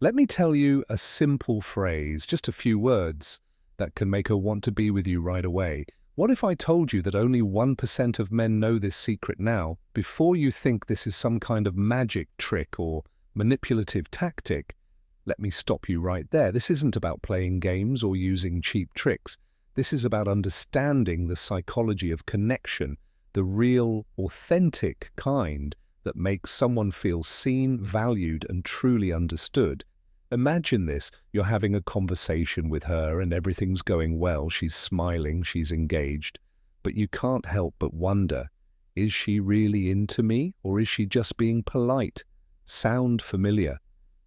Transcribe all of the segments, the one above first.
Let me tell you a simple phrase, just a few words, that can make her want to be with you right away. What if I told you that only 1% of men know this secret now? Before you think this is some kind of magic trick or manipulative tactic, let me stop you right there. This isn't about playing games or using cheap tricks. This is about understanding the psychology of connection, the real, authentic kind that makes someone feel seen, valued, and truly understood. Imagine this, you're having a conversation with her and everything's going well, she's smiling, she's engaged, but you can't help but wonder, is she really into me or is she just being polite? Sound familiar?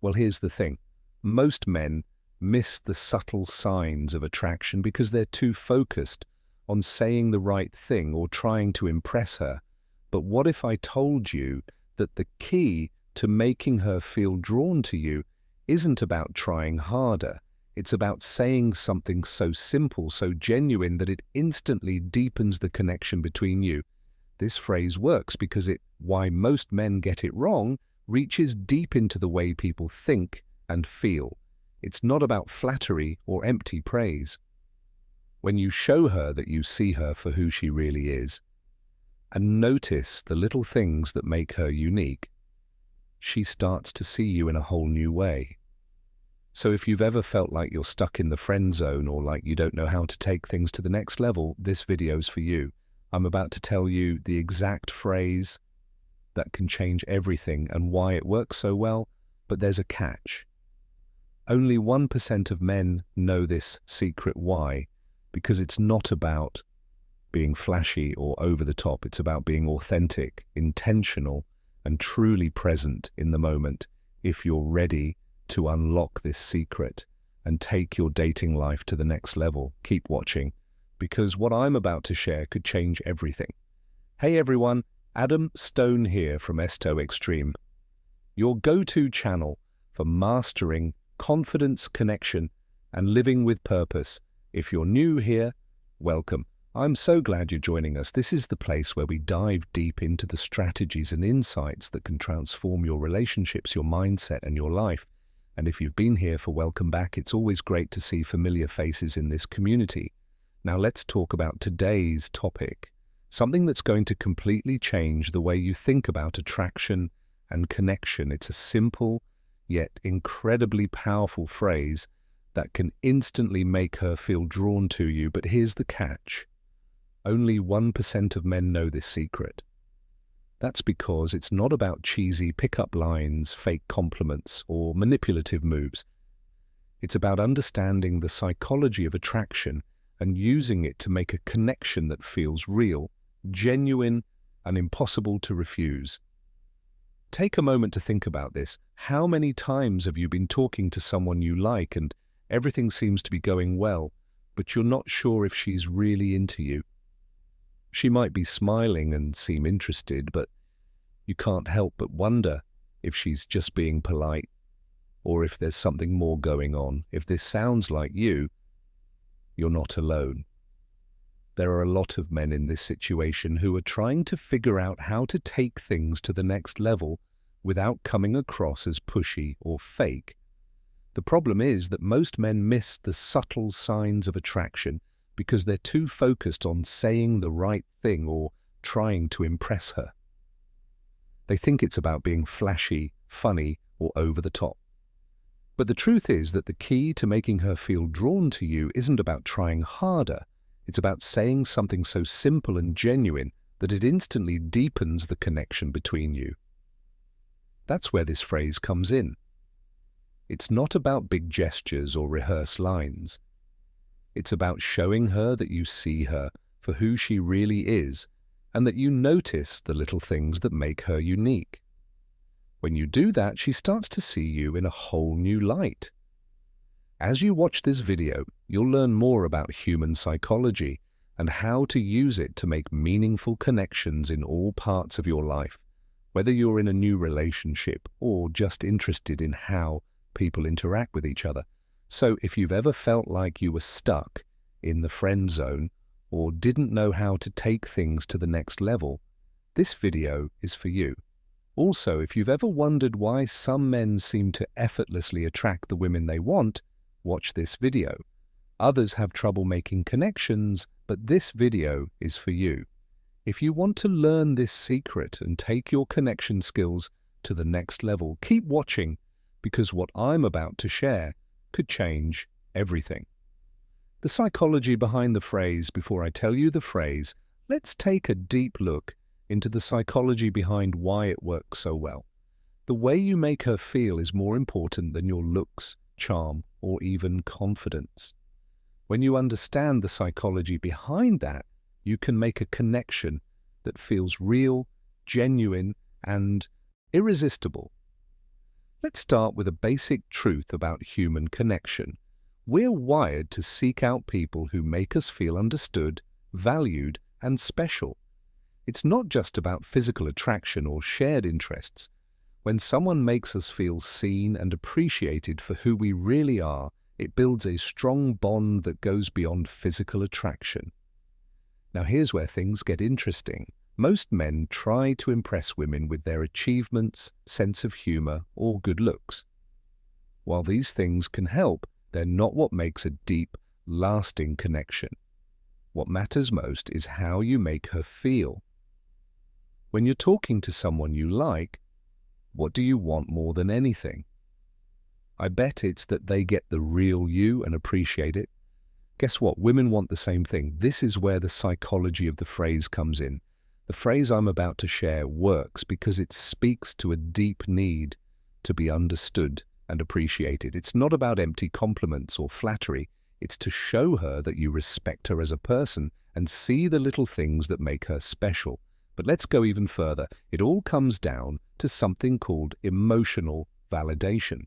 Well, here's the thing. Most men miss the subtle signs of attraction because they're too focused on saying the right thing or trying to impress her. But what if I told you that the key to making her feel drawn to you isn't about trying harder? It's about saying something so simple, so genuine that it instantly deepens the connection between you. This phrase works because why most men get it wrong, reaches deep into the way people think and feel. It's not about flattery or empty praise. When you show her that you see her for who she really is, and notice the little things that make her unique, she starts to see you in a whole new way. So if you've ever felt like you're stuck in the friend zone or like you don't know how to take things to the next level, this video's for you. I'm about to tell you the exact phrase that can change everything and why it works so well, but there's a catch. Only 1% of men know this secret. Why? Because it's not about being flashy or over the top. It's about being authentic, intentional, and truly present in the moment. If you're ready to unlock this secret and take your dating life to the next level, keep watching, because what I'm about to share could change everything. Hey everyone, Adam Stone here from Stoic, your go-to channel for mastering confidence, connection, and living with purpose. If you're new here, welcome. I'm so glad you're joining us. This is the place where we dive deep into the strategies and insights that can transform your relationships, your mindset, and your life. And if you've been here, welcome back. It's always great to see familiar faces in this community. Now let's talk about today's topic, something that's going to completely change the way you think about attraction and connection. It's a simple yet incredibly powerful phrase that can instantly make her feel drawn to you. But here's the catch. Only 1% of men know this secret. That's because it's not about cheesy pickup lines, fake compliments, or manipulative moves. It's about understanding the psychology of attraction and using it to make a connection that feels real, genuine, and impossible to refuse. Take a moment to think about this. How many times have you been talking to someone you like and everything seems to be going well, but you're not sure if she's really into you? She might be smiling and seem interested, but you can't help but wonder if she's just being polite or if there's something more going on. If this sounds like you, you're not alone. There are a lot of men in this situation who are trying to figure out how to take things to the next level without coming across as pushy or fake. The problem is that most men miss the subtle signs of attraction because they're too focused on saying the right thing or trying to impress her. They think it's about being flashy, funny, or over the top. But the truth is that the key to making her feel drawn to you isn't about trying harder. It's about saying something so simple and genuine that it instantly deepens the connection between you. That's where this phrase comes in. It's not about big gestures or rehearsed lines. It's about showing her that you see her for who she really is and that you notice the little things that make her unique. When you do that, she starts to see you in a whole new light. As you watch this video, you'll learn more about human psychology and how to use it to make meaningful connections in all parts of your life, whether you're in a new relationship or just interested in how people interact with each other. So if you've ever felt like you were stuck in the friend zone or didn't know how to take things to the next level, this video is for you. Also, if you've ever wondered why some men seem to effortlessly attract the women they want, watch this video. Others have trouble making connections, but this video is for you. If you want to learn this secret and take your connection skills to the next level, keep watching, because what I'm about to share could change everything. The psychology behind the phrase. Before I tell you the phrase, let's take a deep look into the psychology behind why it works so well. The way you make her feel is more important than your looks, charm, or even confidence. When you understand the psychology behind that, you can make a connection that feels real, genuine, and irresistible. Let's start with a basic truth about human connection. We're wired to seek out people who make us feel understood, valued, and special. It's not just about physical attraction or shared interests. When someone makes us feel seen and appreciated for who we really are, it builds a strong bond that goes beyond physical attraction. Now here's where things get interesting. Most men try to impress women with their achievements, sense of humor, or good looks. While these things can help, they're not what makes a deep, lasting connection. What matters most is how you make her feel. When you're talking to someone you like, what do you want more than anything? I bet it's that they get the real you and appreciate it. Guess what? Women want the same thing. This is where the psychology of the phrase comes in. The phrase I'm about to share works because it speaks to a deep need to be understood and appreciated. It's not about empty compliments or flattery. It's to show her that you respect her as a person and see the little things that make her special. But let's go even further. It all comes down to something called emotional validation.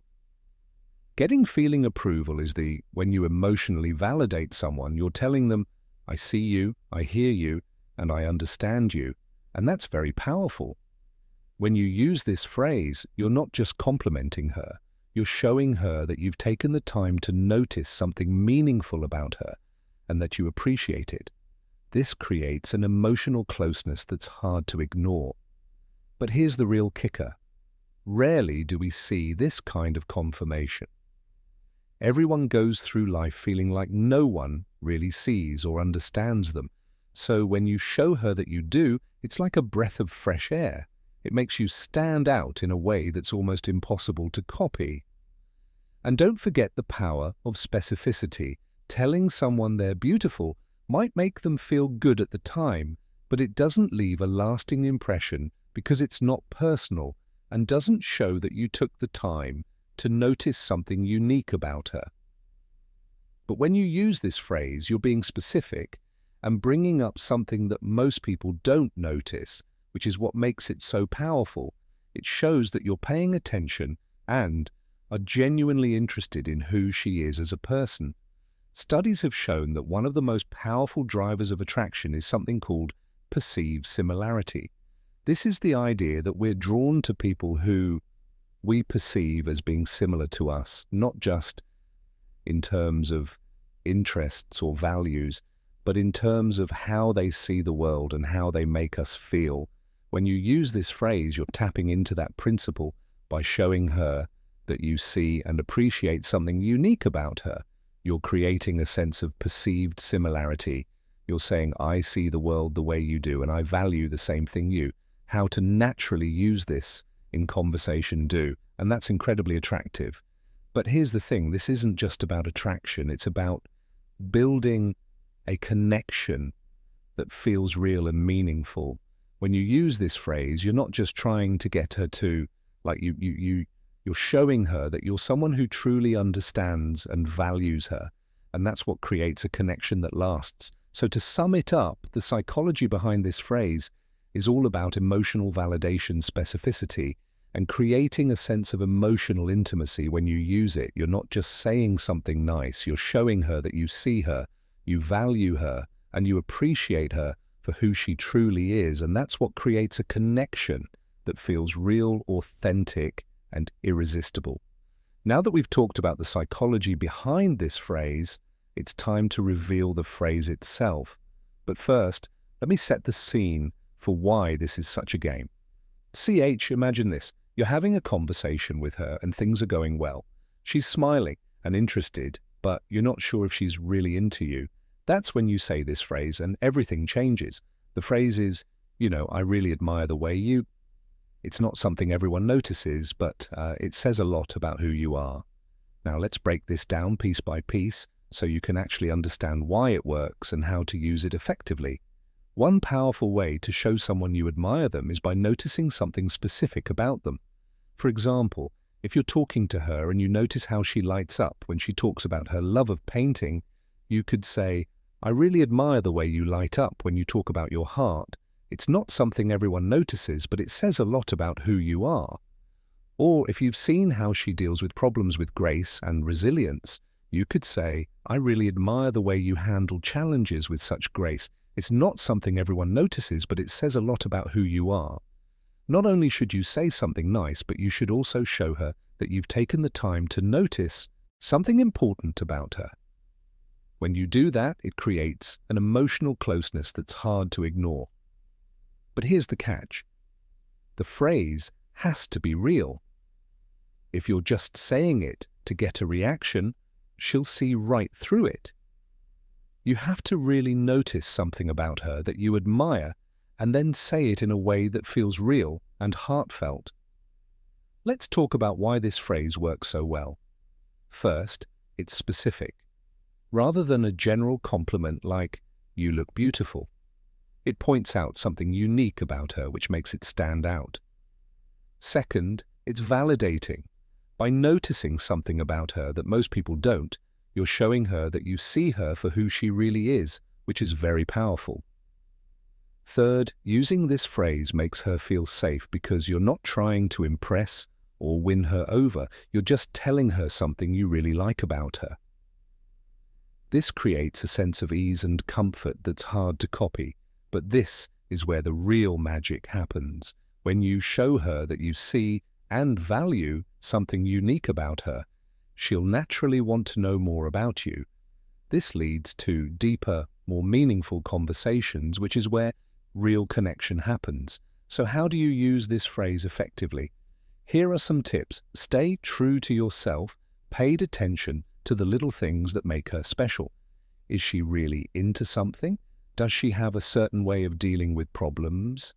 Getting feeling approval is when you emotionally validate someone, you're telling them, I see you, I hear you, and I understand you. And that's very powerful. When you use this phrase, you're not just complimenting her. You're showing her that you've taken the time to notice something meaningful about her and that you appreciate it. This creates an emotional closeness that's hard to ignore. But here's the real kicker. Rarely do we see this kind of confirmation. Everyone goes through life feeling like no one really sees or understands them. So when you show her that you do, it's like a breath of fresh air. It makes you stand out in a way that's almost impossible to copy. And don't forget the power of specificity. Telling someone they're beautiful might make them feel good at the time, but it doesn't leave a lasting impression because it's not personal and doesn't show that you took the time to notice something unique about her. But when you use this phrase, you're being specific and bringing up something that most people don't notice, which is what makes it so powerful. It shows that you're paying attention and are genuinely interested in who she is as a person. Studies have shown that one of the most powerful drivers of attraction is something called perceived similarity. This is the idea that we're drawn to people who we perceive as being similar to us, not just in terms of interests or values, but in terms of how they see the world and how they make us feel. When you use this phrase, you're tapping into that principle by showing her that you see and appreciate something unique about her. You're creating a sense of perceived similarity. You're saying, I see the world the way you do, and I value the same thing you. How to naturally use this in conversation do, and that's incredibly attractive. But here's the thing, this isn't just about attraction, it's about building a connection that feels real and meaningful. When you use this phrase, you're not just trying to get her to, you're showing her that you're someone who truly understands and values her, and that's what creates a connection that lasts. So to sum it up, the psychology behind this phrase is all about emotional validation, specificity, and creating a sense of emotional intimacy when you use it. You're not just saying something nice, you're showing her that you see her, you value her, and you appreciate her for who she truly is, and that's what creates a connection that feels real, authentic, and irresistible. Now that we've talked about the psychology behind this phrase, it's time to reveal the phrase itself. But first, let me set the scene for why this is such a game. Imagine this. You're having a conversation with her and things are going well. She's smiling and interested, but you're not sure if she's really into you. That's when you say this phrase and everything changes. The phrase is, I really admire the way you... It's not something everyone notices, but it says a lot about who you are. Now let's break this down piece by piece so you can actually understand why it works and how to use it effectively. One powerful way to show someone you admire them is by noticing something specific about them. For example, if you're talking to her and you notice how she lights up when she talks about her love of painting, you could say, "I really admire the way you light up when you talk about your heart. It's not something everyone notices, but it says a lot about who you are." Or if you've seen how she deals with problems with grace and resilience, you could say, "I really admire the way you handle challenges with such grace. It's not something everyone notices, but it says a lot about who you are." Not only should you say something nice, but you should also show her that you've taken the time to notice something important about her. When you do that, it creates an emotional closeness that's hard to ignore. But here's the catch. The phrase has to be real. If you're just saying it to get a reaction, she'll see right through it. You have to really notice something about her that you admire and then say it in a way that feels real and heartfelt. Let's talk about why this phrase works so well. First, it's specific. Rather than a general compliment like, "You look beautiful," it points out something unique about her which makes it stand out. Second, it's validating. By noticing something about her that most people don't, you're showing her that you see her for who she really is, which is very powerful. Third, using this phrase makes her feel safe because you're not trying to impress or win her over. You're just telling her something you really like about her. This creates a sense of ease and comfort that's hard to copy, but this is where the real magic happens. When you show her that you see and value something unique about her, she'll naturally want to know more about you. This leads to deeper, more meaningful conversations, which is where real connection happens. So how do you use this phrase effectively? Here are some tips. Stay true to yourself. Pay attention to the little things that make her special. Is she really into something? Does she have a certain way of dealing with problems?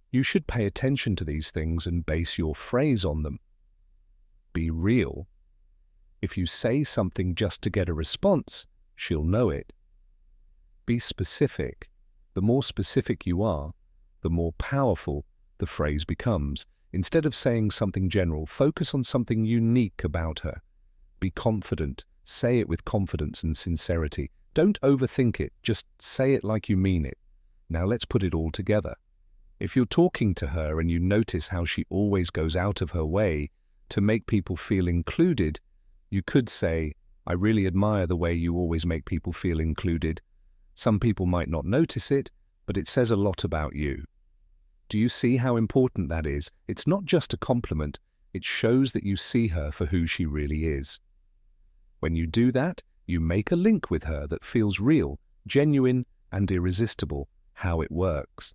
You should pay attention to these things and base your phrase on them. Be real. If you say something just to get a response, she'll know it. Be specific. The more specific you are, the more powerful the phrase becomes. Instead of saying something general, focus on something unique about her. Be confident. Say it with confidence and sincerity. Don't overthink it. Just say it like you mean it. Now let's put it all together. If you're talking to her and you notice how she always goes out of her way to make people feel included, you could say, "I really admire the way you always make people feel included." Some people might not notice it, but it says a lot about you. Do you see how important that is? It's not just a compliment, it shows that you see her for who she really is. When you do that, you make a link with her that feels real, genuine, and irresistible. How it works.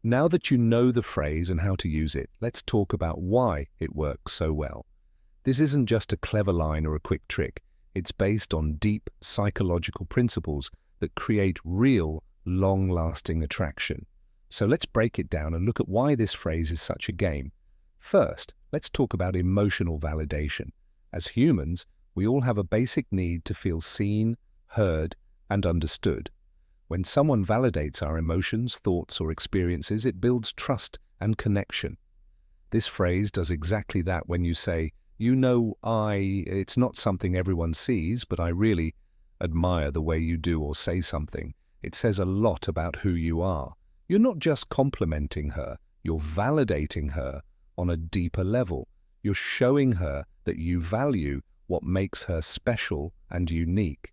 Now that you know the phrase and how to use it, let's talk about why it works so well. This isn't just a clever line or a quick trick. It's based on deep psychological principles that create real, long-lasting attraction. So let's break it down and look at why this phrase is such a game. First, let's talk about emotional validation. As humans, we all have a basic need to feel seen, heard, and understood. When someone validates our emotions, thoughts, or experiences, it builds trust and connection. This phrase does exactly that when you say, it's not something everyone sees, but I really admire the way you do or say something. It says a lot about who you are. You're not just complimenting her, you're validating her on a deeper level. You're showing her that you value what makes her special and unique.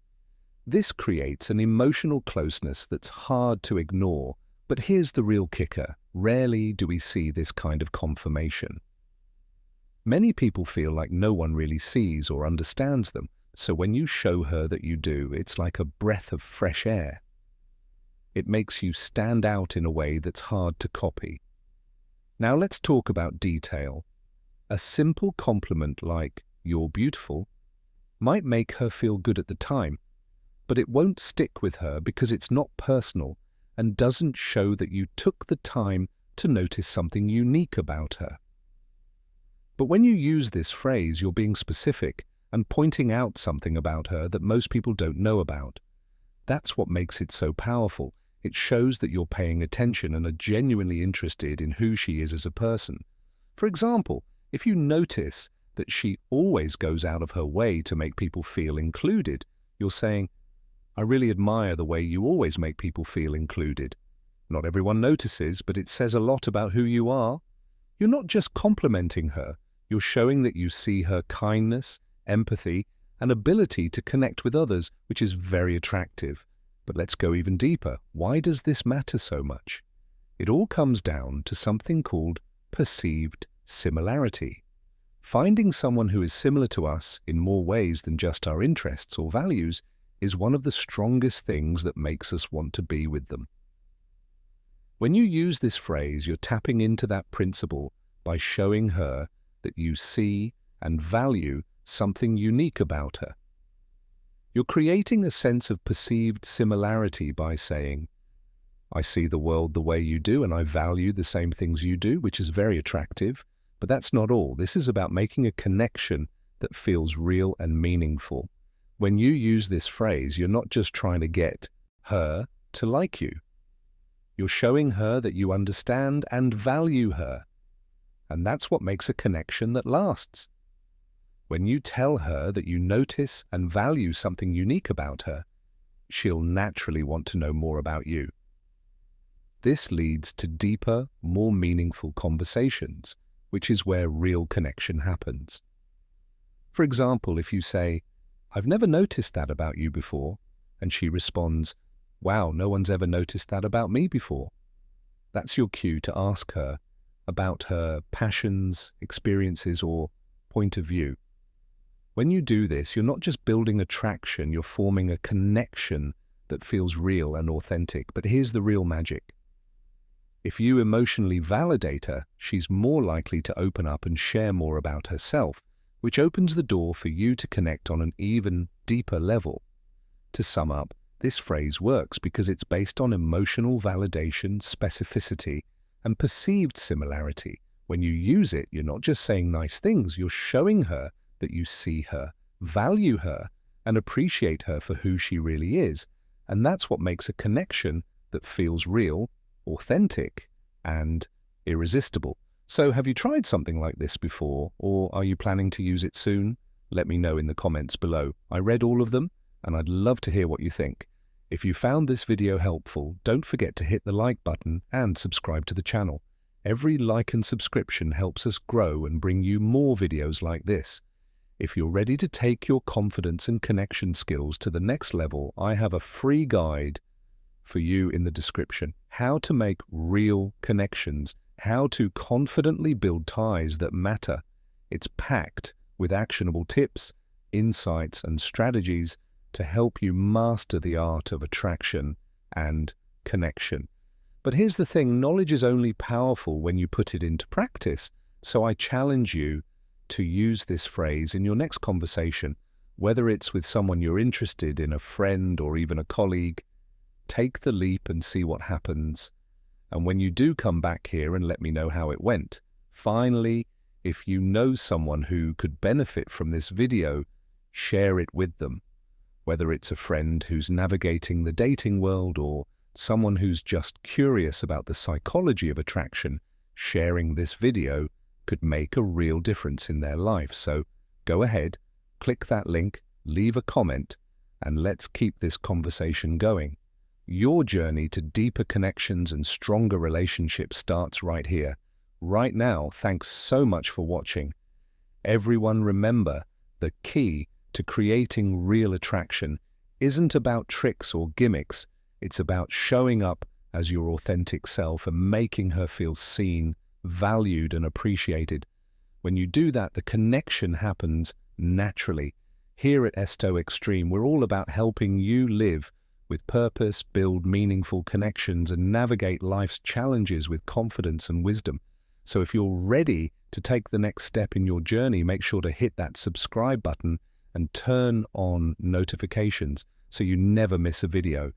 This creates an emotional closeness that's hard to ignore. But here's the real kicker. Rarely do we see this kind of confirmation. Many people feel like no one really sees or understands them, so when you show her that you do, it's like a breath of fresh air. It makes you stand out in a way that's hard to copy. Now let's talk about detail. A simple compliment like, "You're beautiful," might make her feel good at the time, but it won't stick with her because it's not personal and doesn't show that you took the time to notice something unique about her. But when you use this phrase, you're being specific and pointing out something about her that most people don't know about. That's what makes it so powerful. It shows that you're paying attention and are genuinely interested in who she is as a person. For example, if you notice that she always goes out of her way to make people feel included, you're saying, "I really admire the way you always make people feel included." Not everyone notices, but it says a lot about who you are. You're not just complimenting her, you're showing that you see her kindness, empathy, and ability to connect with others, which is very attractive. But let's go even deeper. Why does this matter so much? It all comes down to something called perceived similarity. Finding someone who is similar to us in more ways than just our interests or values is one of the strongest things that makes us want to be with them. When you use this phrase, you're tapping into that principle by showing her that you see and value something unique about her. You're creating a sense of perceived similarity by saying, "I see the world the way you do and I value the same things you do," which is very attractive. But that's not all. This is about making a connection that feels real and meaningful. When you use this phrase, you're not just trying to get her to like you. You're showing her that you understand and value her. And that's what makes a connection that lasts. When you tell her that you notice and value something unique about her, she'll naturally want to know more about you. This leads to deeper, more meaningful conversations, which is where real connection happens. For example, if you say, "I've never noticed that about you before," and she responds, "Wow, no one's ever noticed that about me before," that's your cue to ask her about her passions, experiences, or point of view. When you do this, you're not just building attraction, you're forming a connection that feels real and authentic. But here's the real magic. If you emotionally validate her, she's more likely to open up and share more about herself, which opens the door for you to connect on an even deeper level. To sum up, this phrase works because it's based on emotional validation, specificity, and perceived similarity. When you use it, you're not just saying nice things, you're showing her that you see her, value her, and appreciate her for who she really is. And that's what makes a connection that feels real, authentic, and irresistible. So have you tried something like this before, or are you planning to use it soon? Let me know in the comments below. I read all of them, and I'd love to hear what you think. If you found this video helpful, don't forget to hit the like button and subscribe to the channel. Every like and subscription helps us grow and bring you more videos like this. If you're ready to take your confidence and connection skills to the next level, I have a free guide for you in the description. How to make real connections, how to confidently build ties that matter. It's packed with actionable tips, insights, and strategies to help you master the art of attraction and connection. But here's the thing, knowledge is only powerful when you put it into practice. So I challenge you to use this phrase in your next conversation, whether it's with someone you're interested in, a friend, or even a colleague. Take the leap and see what happens. And when you do come back here and let me know how it went. Finally, if you know someone who could benefit from this video, share it with them. Whether it's a friend who's navigating the dating world or someone who's just curious about the psychology of attraction, sharing this video could make a real difference in their life. So go ahead, click that link, leave a comment, and let's keep this conversation going. Your journey to deeper connections and stronger relationships starts right here, right now. Thanks so much for watching. Everyone, remember, the key to creating real attraction isn't about tricks or gimmicks. It's about showing up as your authentic self and making her feel seen, valued, and appreciated. When you do that, the connection happens naturally. Here at Stoic Stream, we're all about helping you live with purpose, build meaningful connections, and navigate life's challenges with confidence and wisdom. So if you're ready to take the next step in your journey, make sure to hit that subscribe button and turn on notifications so you never miss a video.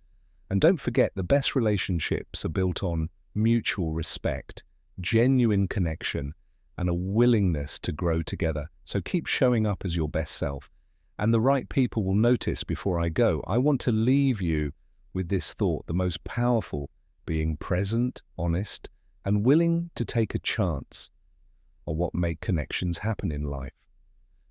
And don't forget, the best relationships are built on mutual respect, genuine connection, and a willingness to grow together. So keep showing up as your best self. And the right people will notice. Before I go, I want to leave you with this thought: the most powerful, being present, honest, and willing to take a chance, are what make connections happen in life.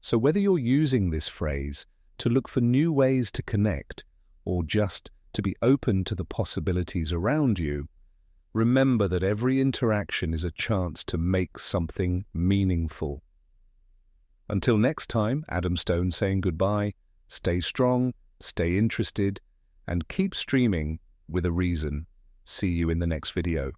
So whether you're using this phrase to look for new ways to connect, or just to be open to the possibilities around you, remember that every interaction is a chance to make something meaningful. Until next time, Adam Stone saying goodbye. Stay strong, stay interested, and keep streaming with a reason. See you in the next video.